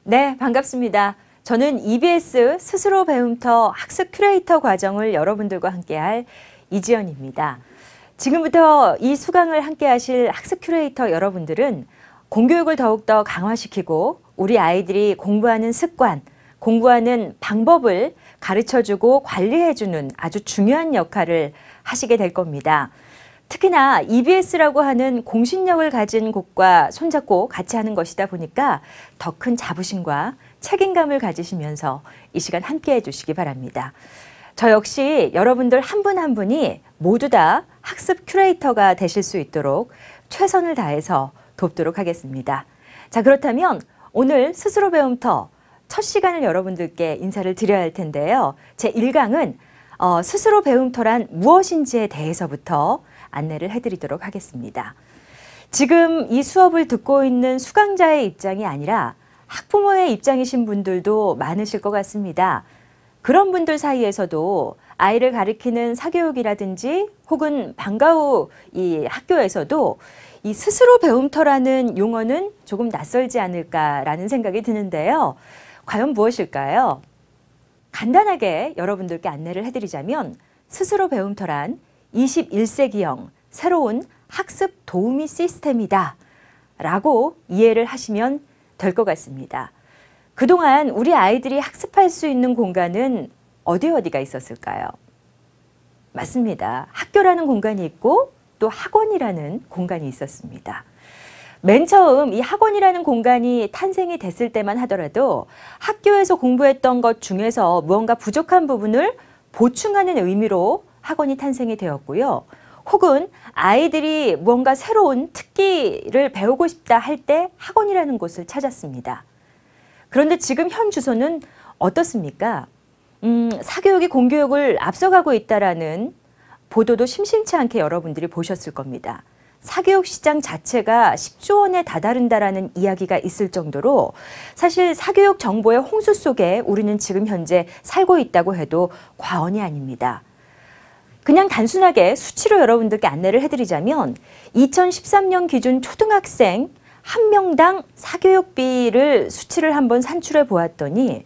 네, 반갑습니다. 저는 EBS 스스로 배움터 학습 큐레이터 과정을 여러분들과 함께할 이지연입니다. 지금부터 이 수강을 함께하실 학습 큐레이터 여러분들은 공교육을 더욱더 강화시키고 우리 아이들이 공부하는 습관, 공부하는 방법을 가르쳐주고 관리해주는 아주 중요한 역할을 하시게 될 겁니다. 특히나 EBS라고 하는 공신력을 가진 곳과 손잡고 같이 하는 것이다 보니까 더 큰 자부심과 책임감을 가지시면서 이 시간 함께해 주시기 바랍니다. 저 역시 여러분들 한 분 한 분이 모두 다 학습 큐레이터가 되실 수 있도록 최선을 다해서 돕도록 하겠습니다. 자, 그렇다면 오늘 스스로 배움터 첫 시간을 여러분들께 인사를 드려야 할 텐데요. 제 1강은 스스로 배움터란 무엇인지에 대해서부터 안내를 해드리도록 하겠습니다. 지금 이 수업을 듣고 있는 수강자의 입장이 아니라 학부모의 입장이신 분들도 많으실 것 같습니다. 그런 분들 사이에서도 아이를 가리키는 사교육이라든지 혹은 방과 후 이 학교에서도 이 스스로 배움터라는 용어는 조금 낯설지 않을까라는 생각이 드는데요. 과연 무엇일까요? 간단하게 여러분들께 안내를 해드리자면 스스로 배움터란 21세기형 새로운 학습 도우미 시스템이다 라고 이해를 하시면 될 것 같습니다. 그동안 우리 아이들이 학습할 수 있는 공간은 어디가 있었을까요? 맞습니다. 학교라는 공간이 있고 또 학원이라는 공간이 있었습니다. 맨 처음 이 학원이라는 공간이 탄생이 됐을 때만 하더라도 학교에서 공부했던 것 중에서 무언가 부족한 부분을 보충하는 의미로 학원이 탄생이 되었고요. 혹은 아이들이 무언가 새로운 특기를 배우고 싶다 할 때 학원이라는 곳을 찾았습니다. 그런데 지금 현 주소는 어떻습니까? 사교육이 공교육을 앞서가고 있다라는 보도도 심심치 않게 여러분들이 보셨을 겁니다. 사교육 시장 자체가 10조 원에 다다른다라는 이야기가 있을 정도로 사실 사교육 정보의 홍수 속에 우리는 지금 현재 살고 있다고 해도 과언이 아닙니다. 그냥 단순하게 수치로 여러분들께 안내를 해드리자면 2013년 기준 초등학생 한 명당 사교육비를 수치를 한번 산출해 보았더니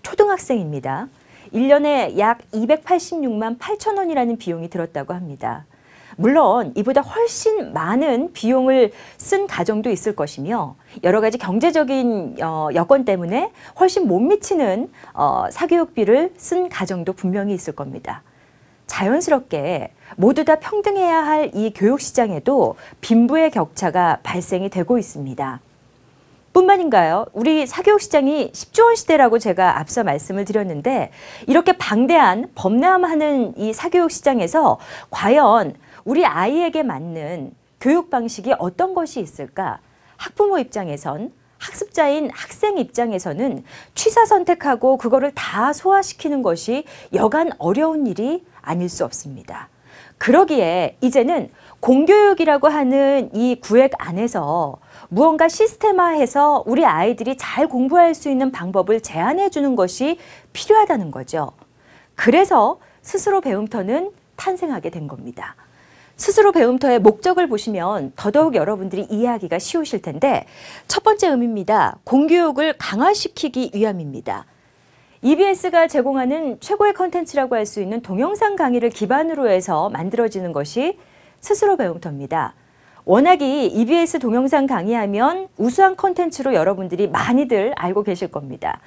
초등학생입니다. 1년에 약 286만 8천 원이라는 비용이 들었다고 합니다. 물론 이보다 훨씬 많은 비용을 쓴 가정도 있을 것이며 여러 가지 경제적인 여건 때문에 훨씬 못 미치는 사교육비를 쓴 가정도 분명히 있을 겁니다. 자연스럽게 모두 다 평등해야 할 이 교육시장에도 빈부의 격차가 발생이 되고 있습니다. 뿐만인가요? 우리 사교육시장이 10조 원 시대라고 제가 앞서 말씀을 드렸는데 이렇게 방대한 범람하는 이 사교육시장에서 과연 우리 아이에게 맞는 교육 방식이 어떤 것이 있을까? 학부모 입장에선 학습자인 학생 입장에서는 취사 선택하고 그거를 다 소화시키는 것이 여간 어려운 일이 아닐 수 없습니다. 그러기에 이제는 공교육이라고 하는 이 구획 안에서 무언가 시스템화해서 우리 아이들이 잘 공부할 수 있는 방법을 제안해 주는 것이 필요하다는 거죠. 그래서 스스로 배움터는 탄생하게 된 겁니다. 스스로 배움터의 목적을 보시면 더더욱 여러분들이 이해하기가 쉬우실 텐데 첫 번째 의미입니다. 공교육을 강화시키기 위함입니다. EBS가 제공하는 최고의 컨텐츠라고 할 수 있는 동영상 강의를 기반으로 해서 만들어지는 것이 스스로 배움터입니다. 워낙에 EBS 동영상 강의하면 우수한 컨텐츠로 여러분들이 많이들 알고 계실 겁니다.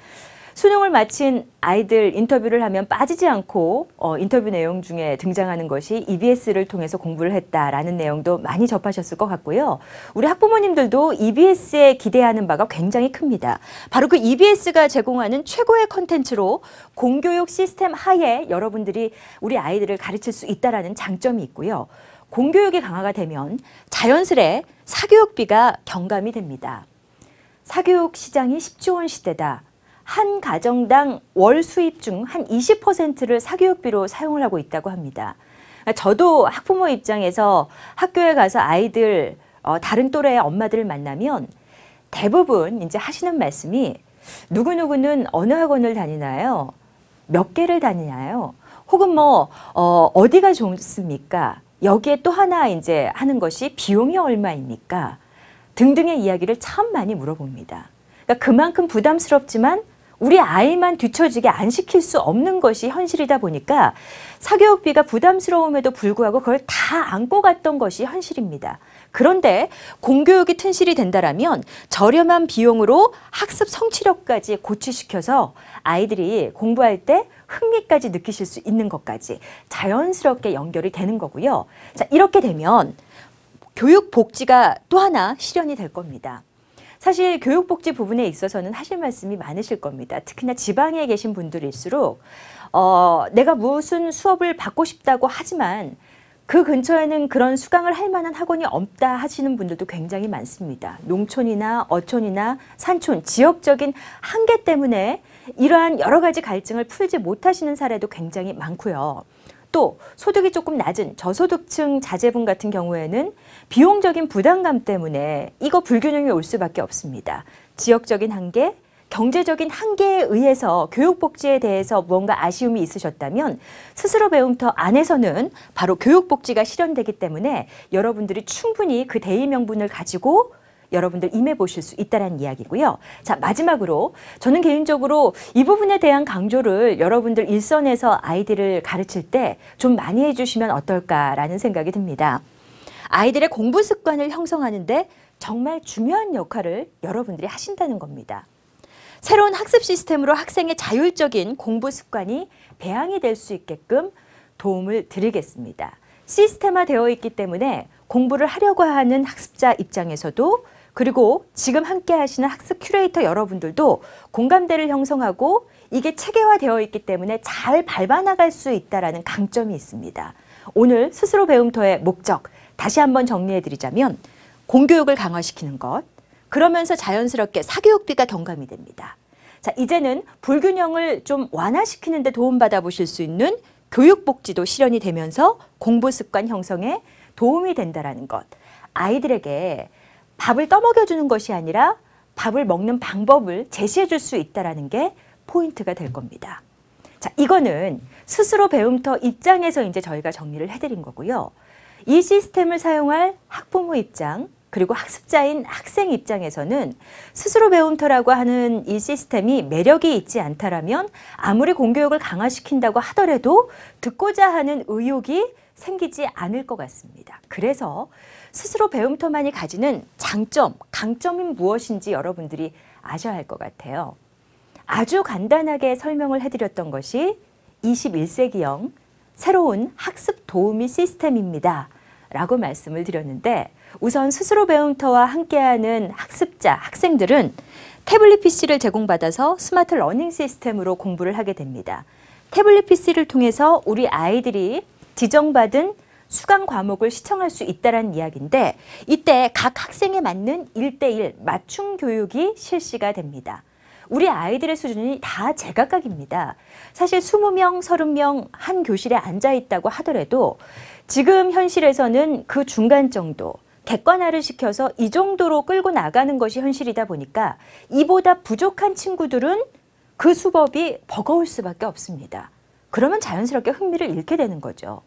수능을 마친 아이들 인터뷰를 하면 빠지지 않고 인터뷰 내용 중에 등장하는 것이 EBS를 통해서 공부를 했다라는 내용도 많이 접하셨을 것 같고요. 우리 학부모님들도 EBS에 기대하는 바가 굉장히 큽니다. 바로 그 EBS가 제공하는 최고의 컨텐츠로 공교육 시스템 하에 여러분들이 우리 아이들을 가르칠 수 있다는 장점이 있고요. 공교육이 강화가 되면 자연스레 사교육비가 경감이 됩니다. 사교육 시장이 10조 원 시대다. 한 가정당 월 수입 중 한 20%를 사교육비로 사용을 하고 있다고 합니다. 저도 학부모 입장에서 학교에 가서 아이들, 다른 또래의 엄마들을 만나면 대부분 이제 하시는 말씀이 누구누구는 어느 학원을 다니나요? 몇 개를 다니나요? 혹은 어디가 좋습니까? 여기에 또 하나 이제 하는 것이 비용이 얼마입니까? 등등의 이야기를 참 많이 물어봅니다. 그러니까 그만큼 부담스럽지만 우리 아이만 뒤처지게 안 시킬 수 없는 것이 현실이다 보니까 사교육비가 부담스러움에도 불구하고 그걸 다 안고 갔던 것이 현실입니다. 그런데 공교육이 튼실이 된다라면 저렴한 비용으로 학습 성취력까지 고취시켜서 아이들이 공부할 때 흥미까지 느끼실 수 있는 것까지 자연스럽게 연결이 되는 거고요. 자, 이렇게 되면 교육 복지가 또 하나 실현이 될 겁니다. 사실 교육복지 부분에 있어서는 하실 말씀이 많으실 겁니다. 특히나 지방에 계신 분들일수록 내가 무슨 수업을 받고 싶다고 하지만 그 근처에는 그런 수강을 할 만한 학원이 없다 하시는 분들도 굉장히 많습니다. 농촌이나 어촌이나 산촌, 지역적인 한계 때문에 이러한 여러 가지 갈증을 풀지 못하시는 사례도 굉장히 많고요. 또 소득이 조금 낮은 저소득층 자제분 같은 경우에는 비용적인 부담감 때문에 이거 불균형이 올 수밖에 없습니다. 지역적인 한계, 경제적인 한계에 의해서 교육복지에 대해서 뭔가 아쉬움이 있으셨다면 스스로 배움터 안에서는 바로 교육복지가 실현되기 때문에 여러분들이 충분히 그 대의 명분을 가지고 여러분들 임해 보실 수 있다는 이야기고요. 자, 마지막으로 저는 개인적으로 이 부분에 대한 강조를 여러분들 일선에서 아이들을 가르칠 때 좀 많이 해주시면 어떨까라는 생각이 듭니다. 아이들의 공부 습관을 형성하는데 정말 중요한 역할을 여러분들이 하신다는 겁니다. 새로운 학습 시스템으로 학생의 자율적인 공부 습관이 배양이 될 수 있게끔 도움을 드리겠습니다. 시스템화되어 있기 때문에 공부를 하려고 하는 학습자 입장에서도 그리고 지금 함께 하시는 학습 큐레이터 여러분들도 공감대를 형성하고 이게 체계화되어 있기 때문에 잘 밟아나갈 수 있다는 강점이 있습니다. 오늘 스스로 배움터의 목적 다시 한번 정리해드리자면 공교육을 강화시키는 것, 그러면서 자연스럽게 사교육비가 경감이 됩니다. 자, 이제는 불균형을 좀 완화시키는 데 도움받아 보실 수 있는 교육복지도 실현이 되면서 공부 습관 형성에 도움이 된다는 것. 아이들에게 밥을 떠먹여주는 것이 아니라 밥을 먹는 방법을 제시해 줄 수 있다는 게 포인트가 될 겁니다. 자, 이거는 스스로 배움터 입장에서 이제 저희가 정리를 해드린 거고요. 이 시스템을 사용할 학부모 입장, 그리고 학습자인 학생 입장에서는 스스로 배움터라고 하는 이 시스템이 매력이 있지 않다라면 아무리 공교육을 강화시킨다고 하더라도 듣고자 하는 의욕이 생기지 않을 것 같습니다. 그래서 스스로 배움터만이 가지는 장점, 강점이 무엇인지 여러분들이 아셔야 할 것 같아요. 아주 간단하게 설명을 해드렸던 것이 21세기형 새로운 학습 도우미 시스템입니다. 라고 말씀을 드렸는데 우선 스스로 배움터와 함께하는 학습자, 학생들은 태블릿 PC를 제공받아서 스마트 러닝 시스템으로 공부를 하게 됩니다. 태블릿 PC를 통해서 우리 아이들이 지정받은 수강 과목을 시청할 수 있다는 이야기인데 이때 각 학생에 맞는 1:1 맞춤 교육이 실시가 됩니다. 우리 아이들의 수준이 다 제각각입니다. 사실 20명, 30명 한 교실에 앉아 있다고 하더라도 지금 현실에서는 그 중간 정도, 객관화를 시켜서 이 정도로 끌고 나가는 것이 현실이다 보니까 이보다 부족한 친구들은 그 수법이 버거울 수밖에 없습니다. 그러면 자연스럽게 흥미를 잃게 되는 거죠.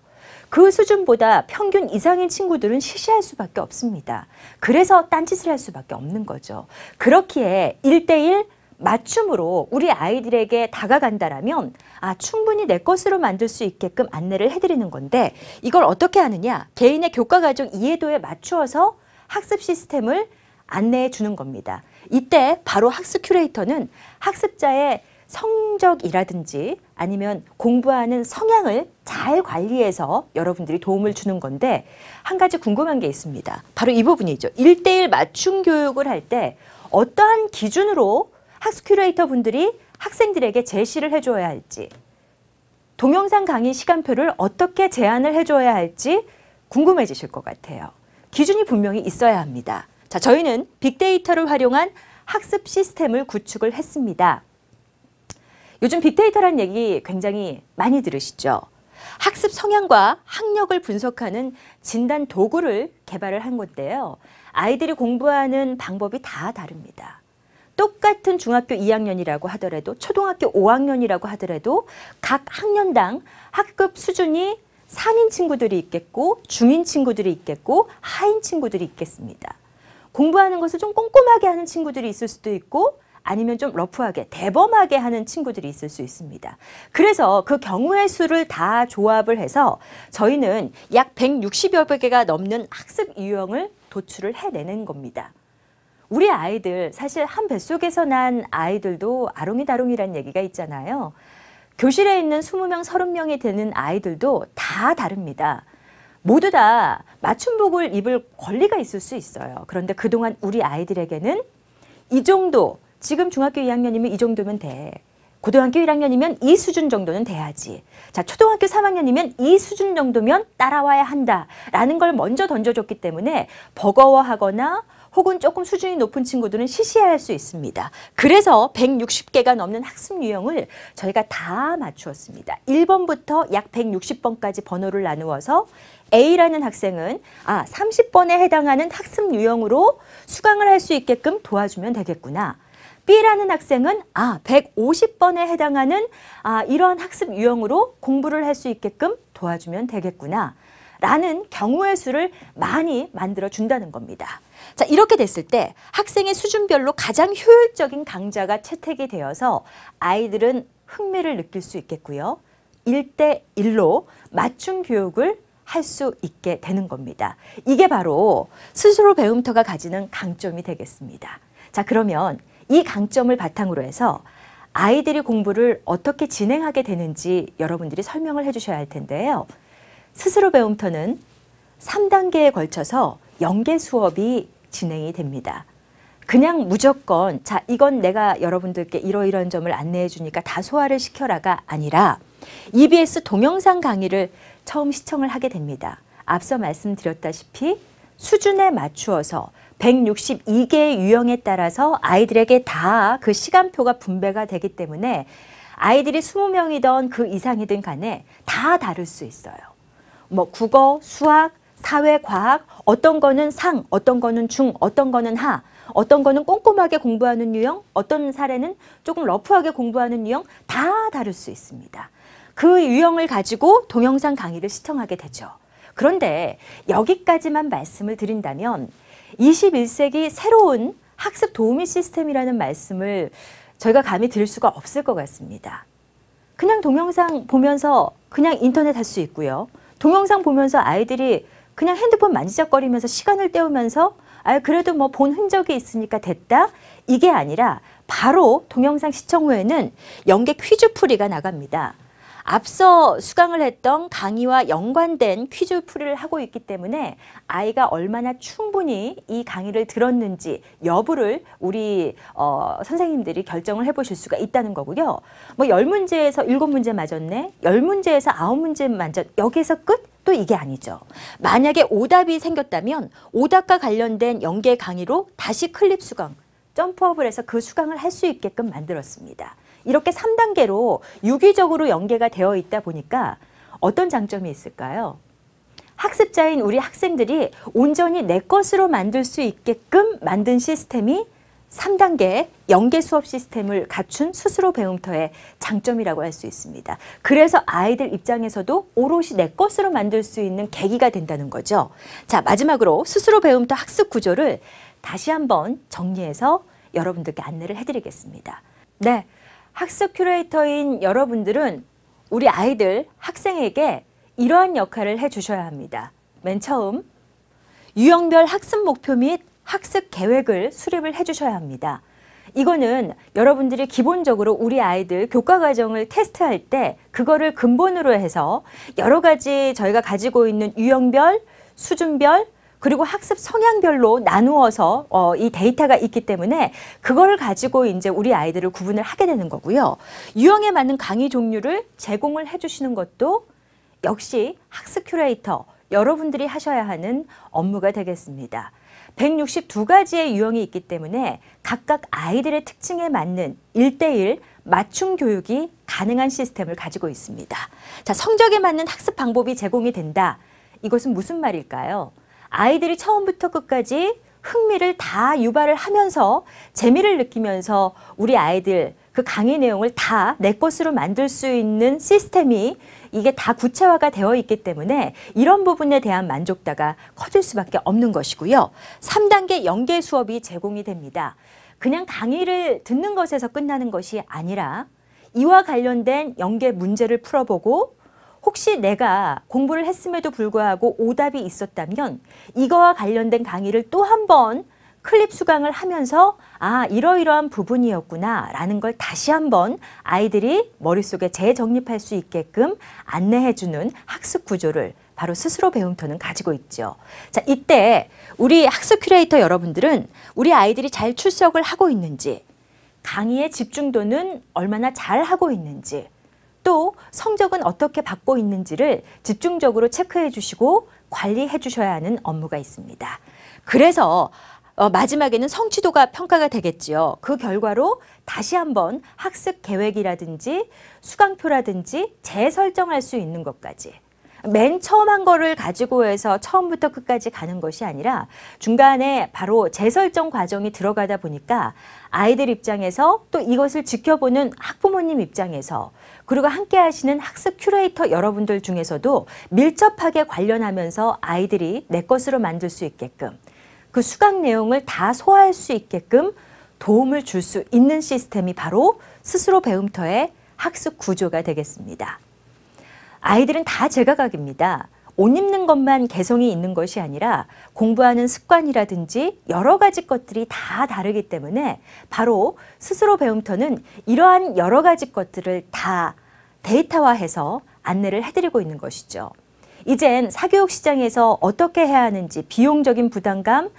그 수준보다 평균 이상인 친구들은 시시할 수밖에 없습니다. 그래서 딴짓을 할 수밖에 없는 거죠. 그렇기에 1:1 맞춤으로 우리 아이들에게 다가간다라면 충분히 내 것으로 만들 수 있게끔 안내를 해드리는 건데 이걸 어떻게 하느냐? 개인의 교과 과정 이해도에 맞추어서 학습 시스템을 안내해 주는 겁니다. 이때 바로 학습 큐레이터는 학습자의 성적이라든지 아니면 공부하는 성향을 잘 관리해서 여러분들이 도움을 주는 건데 한 가지 궁금한 게 있습니다. 바로 이 부분이죠. 1:1 맞춤 교육을 할 때 어떠한 기준으로 학습 큐레이터 분들이 학생들에게 제시를 해줘야 할지, 동영상 강의 시간표를 어떻게 제안을 해줘야 할지 궁금해지실 것 같아요. 기준이 분명히 있어야 합니다. 자, 저희는 빅데이터를 활용한 학습 시스템을 구축을 했습니다. 요즘 빅데이터라는 얘기 굉장히 많이 들으시죠? 학습 성향과 학력을 분석하는 진단 도구를 개발을 한 건데요. 아이들이 공부하는 방법이 다 다릅니다. 똑같은 중학교 2학년이라고 하더라도 초등학교 5학년이라고 하더라도 각 학년당 학급 수준이 상인 친구들이 있겠고 중인 친구들이 있겠고 하인 친구들이 있겠습니다. 공부하는 것을 좀 꼼꼼하게 하는 친구들이 있을 수도 있고 아니면 좀 러프하게 대범하게 하는 친구들이 있을 수 있습니다. 그래서 그 경우의 수를 다 조합을 해서 저희는 약 160여 개가 넘는 학습 유형을 도출을 해내는 겁니다. 우리 아이들 사실 한 뱃속에서 난 아이들도 아롱이다롱이라는 얘기가 있잖아요. 교실에 있는 20명, 30명이 되는 아이들도 다 다릅니다. 모두 다 맞춤복을 입을 권리가 있을 수 있어요. 그런데 그동안 우리 아이들에게는 이 정도, 지금 중학교 2학년이면 이 정도면 돼. 고등학교 1학년이면 이 수준 정도는 돼야지. 자, 초등학교 3학년이면 이 수준 정도면 따라와야 한다라는 걸 먼저 던져줬기 때문에 버거워하거나 혹은 조금 수준이 높은 친구들은 시시해할 수 있습니다. 그래서 160개가 넘는 학습 유형을 저희가 다 맞추었습니다. 1번부터 약 160번까지 번호를 나누어서 A라는 학생은 30번에 해당하는 학습 유형으로 수강을 할 수 있게끔 도와주면 되겠구나. B라는 학생은 150번에 해당하는 이러한 학습 유형으로 공부를 할 수 있게끔 도와주면 되겠구나. 라는 경우의 수를 많이 만들어 준다는 겁니다. 자, 이렇게 됐을 때 학생의 수준별로 가장 효율적인 강좌가 채택이 되어서 아이들은 흥미를 느낄 수 있겠고요. 1대1로 맞춤 교육을 할 수 있게 되는 겁니다. 이게 바로 스스로 배움터가 가지는 강점이 되겠습니다. 자, 그러면 이 강점을 바탕으로 해서 아이들이 공부를 어떻게 진행하게 되는지 여러분들이 설명을 해 주셔야 할 텐데요. 스스로 배움터는 3단계에 걸쳐서 연계 수업이 진행이 됩니다. 그냥 무조건 자, 이건 내가 여러분들께 이러이러한 점을 안내해 주니까 다 소화를 시켜라가 아니라 EBS 동영상 강의를 처음 시청을 하게 됩니다. 앞서 말씀드렸다시피 수준에 맞추어서 162개의 유형에 따라서 아이들에게 다 그 시간표가 분배가 되기 때문에 아이들이 20명이든 그 이상이든 간에 다 다를 수 있어요. 뭐 국어, 수학, 사회, 과학, 어떤 거는 상, 어떤 거는 중, 어떤 거는 하, 어떤 거는 꼼꼼하게 공부하는 유형, 어떤 사례는 조금 러프하게 공부하는 유형 다 다를 수 있습니다. 그 유형을 가지고 동영상 강의를 시청하게 되죠. 그런데 여기까지만 말씀을 드린다면 21세기 새로운 학습 도우미 시스템이라는 말씀을 저희가 감히 드릴 수가 없을 것 같습니다. 그냥 동영상 보면서 그냥 인터넷 할 수 있고요. 동영상 보면서 아이들이 그냥 핸드폰 만지작거리면서 시간을 때우면서 그래도 뭐 본 흔적이 있으니까 됐다? 이게 아니라 바로 동영상 시청 후에는 연계 퀴즈 풀이가 나갑니다. 앞서 수강을 했던 강의와 연관된 퀴즈 풀이를 하고 있기 때문에 아이가 얼마나 충분히 이 강의를 들었는지 여부를 우리 선생님들이 결정을 해보실 수가 있다는 거고요. 뭐 10문제에서 7문제 맞았네, 10문제에서 9문제 맞았, 여기서 끝? 또 이게 아니죠. 만약에 오답이 생겼다면 오답과 관련된 연계 강의로 다시 클립 수강, 점프업을 해서 그 수강을 할 수 있게끔 만들었습니다. 이렇게 3단계로 유기적으로 연계가 되어 있다 보니까 어떤 장점이 있을까요? 학습자인 우리 학생들이 온전히 내 것으로 만들 수 있게끔 만든 시스템이 3단계 연계 수업 시스템을 갖춘 스스로 배움터의 장점이라고 할 수 있습니다. 그래서 아이들 입장에서도 오롯이 내 것으로 만들 수 있는 계기가 된다는 거죠. 자, 마지막으로 스스로 배움터 학습 구조를 다시 한번 정리해서 여러분들께 안내를 해드리겠습니다. 네, 학습 큐레이터인 여러분들은 우리 아이들, 학생에게 이러한 역할을 해주셔야 합니다. 맨 처음, 유형별 학습 목표 및 학습 계획을 수립을 해주셔야 합니다. 이거는 여러분들이 기본적으로 우리 아이들 교과 과정을 테스트할 때 그거를 근본으로 해서 여러 가지 저희가 가지고 있는 유형별, 수준별, 그리고 학습 성향별로 나누어서 이 데이터가 있기 때문에 그걸 가지고 이제 우리 아이들을 구분을 하게 되는 거고요. 유형에 맞는 강의 종류를 제공을 해주시는 것도 역시 학습 큐레이터 여러분들이 하셔야 하는 업무가 되겠습니다. 162가지의 유형이 있기 때문에 각각 아이들의 특징에 맞는 1대1 맞춤 교육이 가능한 시스템을 가지고 있습니다. 자, 성적에 맞는 학습 방법이 제공이 된다. 이것은 무슨 말일까요? 아이들이 처음부터 끝까지 흥미를 다 유발을 하면서 재미를 느끼면서 우리 아이들 그 강의 내용을 다 내 것으로 만들 수 있는 시스템이 이게 다 구체화가 되어 있기 때문에 이런 부분에 대한 만족도가 커질 수밖에 없는 것이고요. 3단계 연계 수업이 제공이 됩니다. 그냥 강의를 듣는 것에서 끝나는 것이 아니라 이와 관련된 연계 문제를 풀어보고 혹시 내가 공부를 했음에도 불구하고 오답이 있었다면 이거와 관련된 강의를 또 한 번 클립 수강을 하면서 아, 이러이러한 부분이었구나 라는 걸 다시 한번 아이들이 머릿속에 재정립할 수 있게끔 안내해주는 학습 구조를 바로 스스로 배움터는 가지고 있죠. 자, 이때 우리 학습 큐레이터 여러분들은 우리 아이들이 잘 출석을 하고 있는지, 강의의 집중도는 얼마나 잘 하고 있는지, 또 성적은 어떻게 받고 있는지를 집중적으로 체크해 주시고 관리해 주셔야 하는 업무가 있습니다. 그래서 마지막에는 성취도가 평가가 되겠지요. 그 결과로 다시 한번 학습 계획이라든지 수강표라든지 재설정할 수 있는 것까지. 맨 처음 한 거를 가지고 해서 처음부터 끝까지 가는 것이 아니라 중간에 바로 재설정 과정이 들어가다 보니까 아이들 입장에서 또 이것을 지켜보는 학부모님 입장에서 그리고 함께 하시는 학습 큐레이터 여러분들 중에서도 밀접하게 관련하면서 아이들이 내 것으로 만들 수 있게끔 그 수강 내용을 다 소화할 수 있게끔 도움을 줄 수 있는 시스템이 바로 스스로 배움터의 학습 구조가 되겠습니다. 아이들은 다 제각각입니다. 옷 입는 것만 개성이 있는 것이 아니라 공부하는 습관이라든지 여러 가지 것들이 다 다르기 때문에 바로 스스로 배움터는 이러한 여러 가지 것들을 다 데이터화해서 안내를 해드리고 있는 것이죠. 이젠 사교육 시장에서 어떻게 해야 하는지 비용적인 부담감,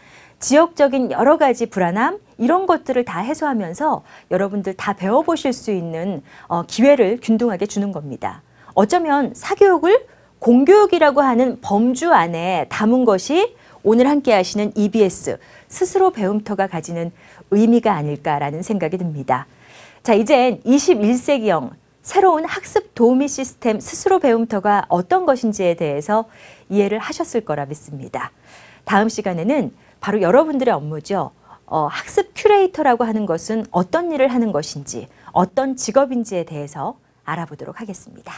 지역적인 여러 가지 불안함 이런 것들을 다 해소하면서 여러분들 다 배워보실 수 있는 기회를 균등하게 주는 겁니다. 어쩌면 사교육을 공교육이라고 하는 범주 안에 담은 것이 오늘 함께 하시는 EBS 스스로 배움터가 가지는 의미가 아닐까라는 생각이 듭니다. 자, 이젠 21세기형 새로운 학습 도우미 시스템 스스로 배움터가 어떤 것인지에 대해서 이해를 하셨을 거라 믿습니다. 다음 시간에는 바로 여러분들의 업무죠. 학습 큐레이터라고 하는 것은 어떤 일을 하는 것인지, 어떤 직업인지에 대해서 알아보도록 하겠습니다.